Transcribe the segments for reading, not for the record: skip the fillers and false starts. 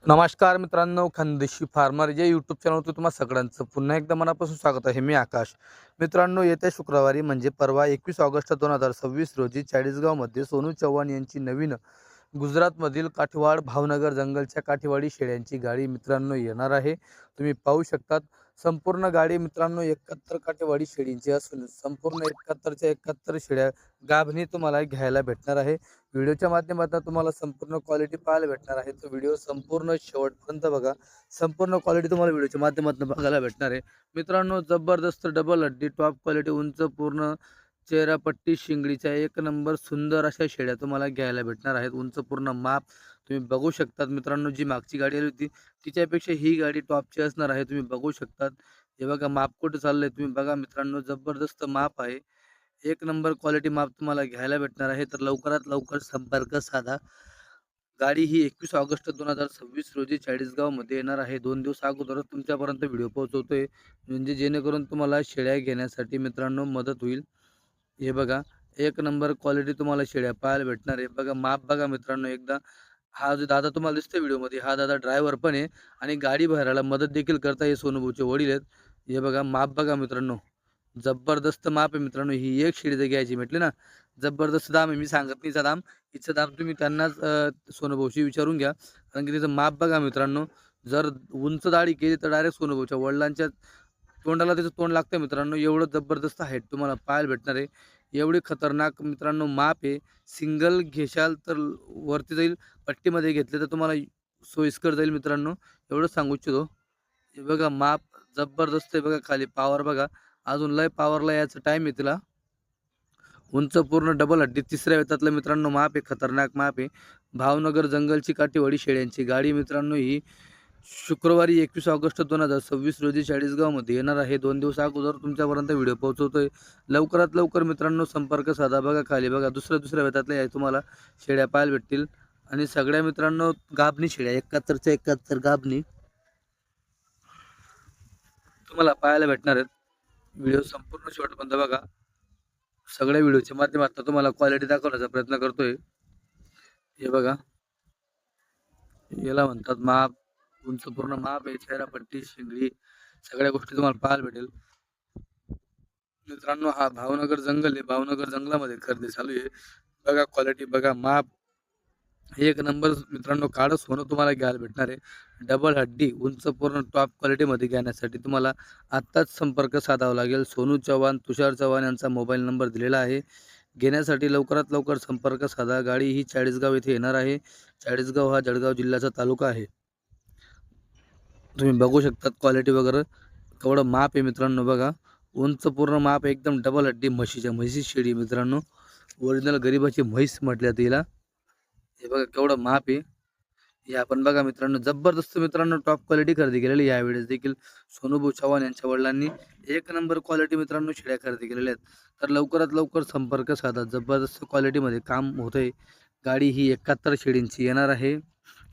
नमस्कार मित्रांनो, खानदेशी फार्मर या यूट्यूब चॅनलवर तुम्हा सगळ्यांचं पुन्हा एकदा मनापासून स्वागत आहे. मी आकाश. मित्रांनो, येत्या शुक्रवारी म्हणजे परवा 21 ऑगस्ट 2026 रोजी चाळीसगावमध्ये सोनू चव्हाण यांची नवीन गुजरातमधील काठीवाड भावनगर जंगलच्या काठीवाडी शेळ्यांची गाडी मित्रांनो येणार आहे. तुम्ही पाहू शकतात. संपूर्ण गाडी मित्रांनो 71 काठीवाडी शेळींची असून संपूर्ण 71च्या 71 शेळ्या गाभणी तुम्हाला घ्यायला भेटणार आहे. व्हिडिओच्या माध्यमातून तुम्हाला संपूर्ण क्वालिटी पाहायला भेटणार आहे. तो व्हिडिओ संपूर्ण शेवटपर्यंत बघा. संपूर्ण क्वालिटी तुम्हाला व्हिडिओच्या माध्यमातून बघायला भेटणार आहे. मित्रांनो, जबरदस्त डबल हड्डी टॉप क्वालिटी उंच पूर्ण चेहरापट्टी शिंगडीच्या एक नंबर सुंदर अशा शेळ्या तुम्हाला घ्यायला भेटणार आहेत. उंच पूर्ण माप तुम्ही बघू शकतात. मित्रांनो, जी मागची गाडी आली होती तिच्यापेक्षा ही गाडी टॉपची असणार आहे. तुम्ही बघू शकतात. हे बघा माप कुठं चाललंय तुम्ही बघा मित्रांनो, जबरदस्त माप आहे. एक नंबर क्वालिटी माप तुम्हाला घ्यायला भेटणार आहे. तर लवकरात लवकर संपर्क साधा. गाडी ही 21 ऑगस्ट 2026 रोजी चाळीसगावमध्ये येणार आहे. 2 दिवस अगोदरच तुमच्यापर्यंत व्हिडिओ पोहोचवतोय, म्हणजे जेणेकरून तुम्हाला शेळ्या घेण्यासाठी मित्रांनो मदत होईल. हे बघा, एक नंबर क्वालिटी तुम्हाला शेळ्या पाहायला भेटणार आहे. बघा माप बघा मित्रांनो एकदा. हा जो दादा तुम्हाला दिसतोय व्हिडिओमध्ये, हा दादा ड्रायव्हर पण आहे आणि गाडी भरायला मदत देखील करता. हे सोनूभाऊचे वडील आहेत. हे बघा माप बघा मित्रांनो. जबरदस्त माप आहे मित्रांनो. ही एक शेळी जर घ्यायची म्हटली ना, जबरदस्त दाम आहे. मी सांगत नाही हिचा दाम. हिचं दाम तुम्ही त्यांनाच सोनूभाऊशी विचारून घ्या. कारण की तिचं माप बघा मित्रांनो. जर उंच दाढी केली तर डायरेक्ट सोनूभाऊच्या वडिलांच्या तोंडाला त्याचं तोंड लागतं मित्रांनो. एवढं जबरदस्त हाईट तुम्हाला पाहायला भेटणार आहे. एवढी खतरनाक मित्रांनो माप आहे. सिंगल घेशाल तर वरती जाईल, पट्टीमध्ये घेतले तर तुम्हाला सोयीस्कर जाईल मित्रांनो. एवढंच सांगू इच्छितो. हे बघा माप जबरदस्त आहे. बघा खाली पॉवर बघा. अजून लय पॉवरला यायचं टाईम आहे तिला. उंच पूर्ण डबल हड्डी तिसऱ्या वेतातलं मित्रांनो माप आहे. खतरनाक माप आहे. भावनगर जंगलची काठीवाडी शेळ्यांची गाडी मित्रांनो ही शुक्रवारी 21 ऑगस्ट 2026 रोजी चाळीसगावमध्ये येणार आहे. 2 दिवस अगोदर तुमच्यापर्यंत व्हिडिओ पोहोचवतोय. लवकरात लवकर मित्रांनो संपर्क साधा. बघा खाली बघा दुसऱ्या वेतातल्या तुम्हाला शेळ्या पाहायला भेटतील आणि सगळ्या मित्रांनो गाभणी शेळ्या 71च्या 71 गाभणी तुम्हाला पाहायला भेटणार आहेत. व्हिडिओ संपूर्ण शेवटपर्यंत बघा. सगळ्या व्हिडिओच्या माध्यमातून तुम्हाला क्वालिटी दाखवण्याचा प्रयत्न करतोय. हे बघा, याला म्हणतात माप. उंच पूर्ण माप आहे. चेहरापट्टी शिंगडी सगळ्या गोष्टी तुम्हाला पाहायला भेटेल. मित्रांनो, हा भावनगर जंगल आहे. भावनगर जंगलामध्ये खरेदी चालू आहे. बघा क्वालिटी बघा माप. एक नंबर मित्रांनो काळं सोनं तुम्हाला घ्यायला भेटणार आहे. डबल हड्डी उंच पूर्ण टॉप क्वालिटीमध्ये घेण्यासाठी तुम्हाला आत्ताच संपर्क साधावा लागेल. सोनू चव्हाण, तुषार चव्हाण यांचा मोबाईल नंबर दिलेला आहे. घेण्यासाठी लवकरात लवकर संपर्क साधा. गाडी ही चाळीसगाव येथे येणार आहे. चाळीसगाव हा जळगाव जिल्ह्याचा तालुका आहे. तुम्ही बघू शकतात क्वालिटी वगैरे केवढं माप आहे मित्रांनो. बघा उंच पूर्ण माप एकदम डबल हड्डी म्हशी शेळी मित्रांनो. ओरिजिनल गरीबाची म्हैस म्हटल्या तिला. हे बघा केवढं माप आहे. हे आपण बघा मित्रांनो जबरदस्त मित्रांनो टॉप क्वालिटी खरेदी केलेली यावेळेस देखील सोनूभाऊ चव्हाण यांच्या वडिलांनी एक नंबर क्वालिटी मित्रांनो शेळ्या खरेदी केलेल्या आहेत. तर लवकरात लवकर संपर्क साधा. जबरदस्त क्वालिटीमध्ये काम होतंय. गाडी ही 71 शेळींची येणार आहे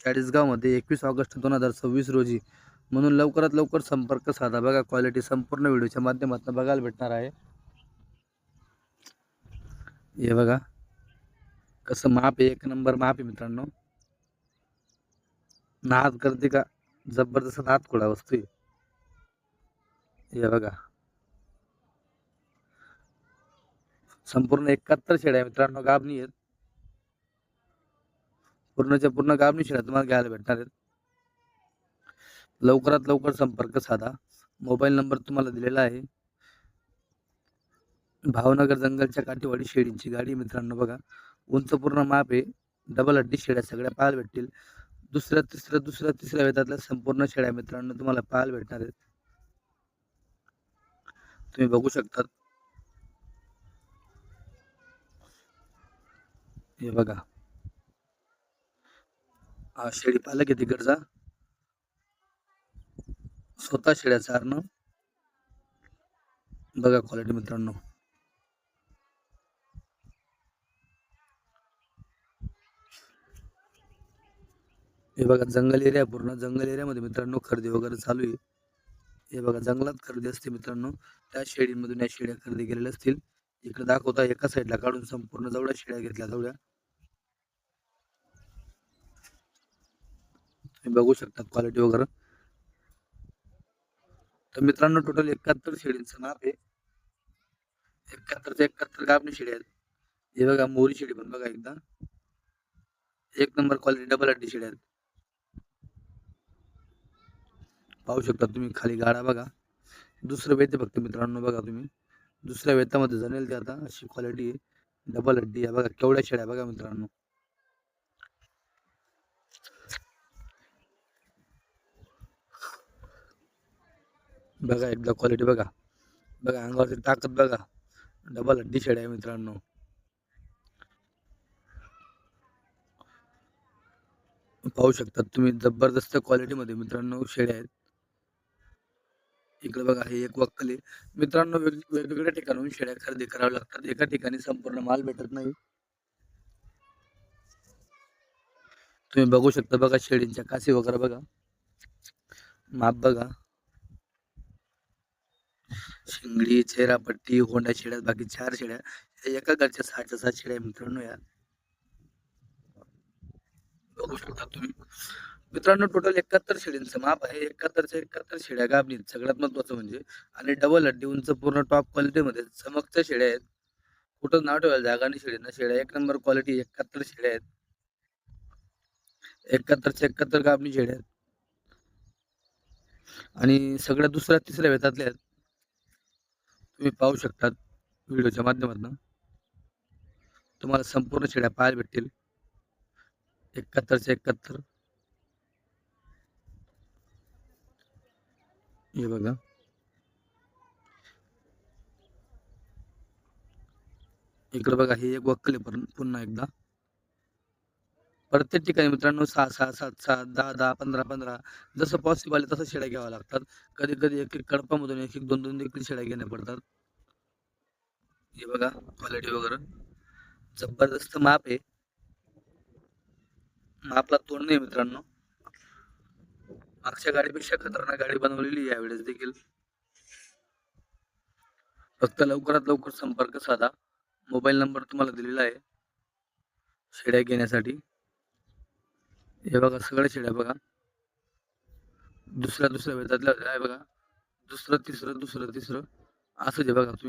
चाळीसगावमध्ये 21 ऑगस्ट 2026 रोजी. म्हणून लवकरात लवकर संपर्क साधा. बघा क्वालिटी संपूर्ण व्हिडिओच्या माध्यमातून बघायला भेटणार आहे. हे बघा कसं माप आहे. एक नंबर माप आहे मित्रांनो. नाद करते का जबरदस्त नाद खोडा वस्तू आहे. हे बघा संपूर्ण 71 शेळ्या मित्रांनो गाभणी आहेत. पूर्णच्या पूर्ण गाभणी शेळ्या तुम्हाला घ्यायला भेटणार आहेत. लवकरात लवकर संपर्क साधा. मोबाईल नंबर तुम्हाला दिलेला आहे. भावनगर जंगलच्या काठीवाडी शेळींची गाडी मित्रांनो बघा. उंच पूर्ण माप आहे. डबल हड्डी शेळ्या सगळ्या पाहायला भेटतील. तिसऱ्या वेतातल्या संपूर्ण शेळ्या मित्रांनो तुम्हाला पाहायला भेटणार आहेत. तुम्ही बघू शकतात. हे बघा हा शेळी पालक आहे तिकडचा. स्वतः शेळ्या चारणं. बघा क्वालिटी मित्रांनो. हे बघा जंगल एरिया पूर्ण जंगल एरियामध्ये मित्रांनो खरेदी वगैरे चालू आहे. हे बघा जंगलात खरेदी असते मित्रांनो. त्या शेळींमधून या शेळ्या खरेदी केलेल्या असतील. इकडे दाखवता एका साईडला काढून संपूर्ण जेवढ्या शेळ्या घेतल्या तेवढ्या तुम्ही बघू शकता क्वालिटी वगैरे. तर मित्रांनो टोटल 71 शेळींचं माप आहे. 71च्या 71 गाभणी शेळी आहेत. हे बघा मोरी शेळी पण बघा एकदा, एक नंबर क्वालिटी डबल हड्डी शेळी आहेत. पाहू शकता तुम्ही खाली गाडा बघा. दुसरं वेत फक्त मित्रांनो बघा तुम्ही, दुसऱ्या वेतामध्ये जमेल ते आता अशी क्वालिटी आहे. डबल हड्डी आहे बघा, केवढ्या शेळ्या बघा मित्रांनो. बघा एकदा क्वालिटी बघा, बघा अंगावरची ताकद बघा, डबल हड्डी शेळ्या आहे मित्रांनो. पाहू शकता तुम्ही जबरदस्त क्वालिटीमध्ये मित्रांनो शेळ्या आहेत. इकडे बघा हे एक वक्कल आहे मित्रांनो. वेगवेगळ्या ठिकाणाहून शेळ्या खरेदी कराव्या लागतात, एका ठिकाणी संपूर्ण माल भेटत नाही. तुम्ही बघू शकता बघा शेळींच्या कासी वगैरे बघा, माप बघा, शिंगडी, चेहरापट्टी, होंडा शेळ्या, बाकी 4 शेळ्या, एका घरच्या 6च्या 7 शेळ्या मित्रांनो. या बघू शकता तुम्ही मित्रांनो टोटल 71 शेळींचं माप आहे. 71च्या 71 शेळ्या गाभणी सगळ्यात महत्वाचं म्हणजे, आणि डबल हड्डी उंच पूर्ण टॉप क्वालिटीमध्ये चमकच्या शेळ्या आहेत. कुठं नाव ठेवायला जागा नाही शेळींना. शेळ्या एक नंबर क्वालिटी 71 शेळ्या आहेत. 71च्या 71 गाभणी शेळ्या आहेत आणि सगळ्या दुसऱ्या तिसऱ्या वेतातल्या आहेत. तुम्ही पाहू शकता व्हिडिओच्या माध्यमातून, तुम्हाला संपूर्ण शेळ्या पाहायला भेटतील. 71च्या 71 हे बघा. इकडे बघा हे एक वक्कल आहे पुन्हा एकदा. प्रत्येक ठिकाणी मित्रांनो 6 6 7 7 10 10 15 15 जसं पॉसिबल आहे तसं शेळ्या घ्याव्या लागतात. कधी कधी एक एक कडपामधून एक एक 2 2 देखील शेळ्या घेण्या पडतात. हे बघा क्वालिटी वगैरे जबरदस्त माप आहे. मापला तोड नाही मित्रांनो. मागच्या गाडीपेक्षा खतरनाक गाडी बनवलेली यावेळेस देखील. फक्त लवकरात लवकर संपर्क साधा. मोबाईल नंबर तुम्हाला दिलेला आहे शेळ्या घेण्यासाठी. हे बघा सगळ्या शेळ्या बघा, दुसऱ्या वेतातल्या आहे बघा, दुसरं तिसरं असं जे बघा तुम्ही.